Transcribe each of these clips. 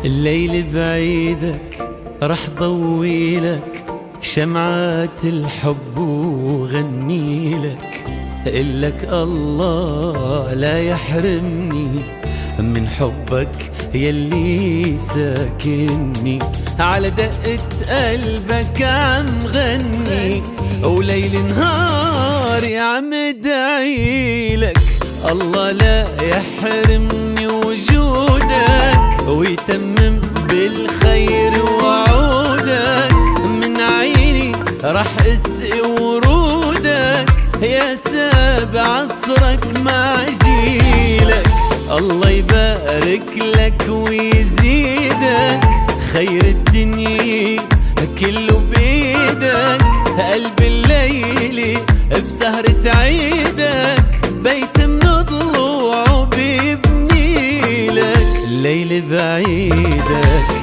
الليل بعيدك رح ضويلك شمعات الحب وغنيلك، إلك الله لا يحرمني من حبك يلي ساكنني. على دقة قلبك عم غني وليل نهاري عم ادعيلك، الله لا يحرمني وجودك ويتمم بالخير وعودك. من عيني رح اسقي ورودك يا سابع عصرك مع جيلك، الله يبارك لك ويزيدك، خير الدنيا كله بيدك. قلب الليل بسهرة عيدك بيت من ضلوعه بيبني لك، الليل بعيدك.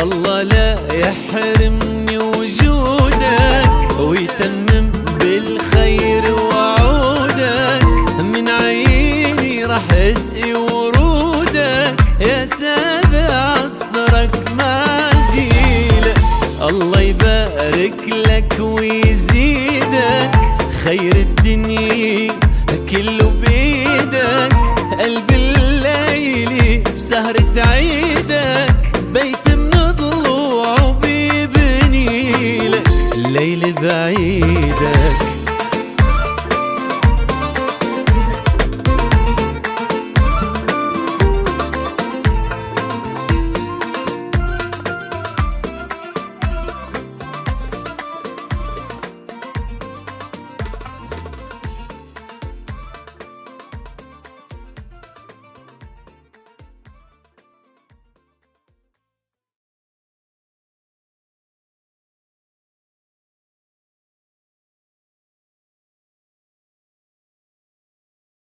الله لا يحرمني وجودك ويتمم بالخير وعودك. من عيني رح اسقي ورودك يا سابع عصرك مع جيلك، الله يبارك لك ويزيدك، خير الدنيا كله بيدك. قلب الليل بسهرة عيدك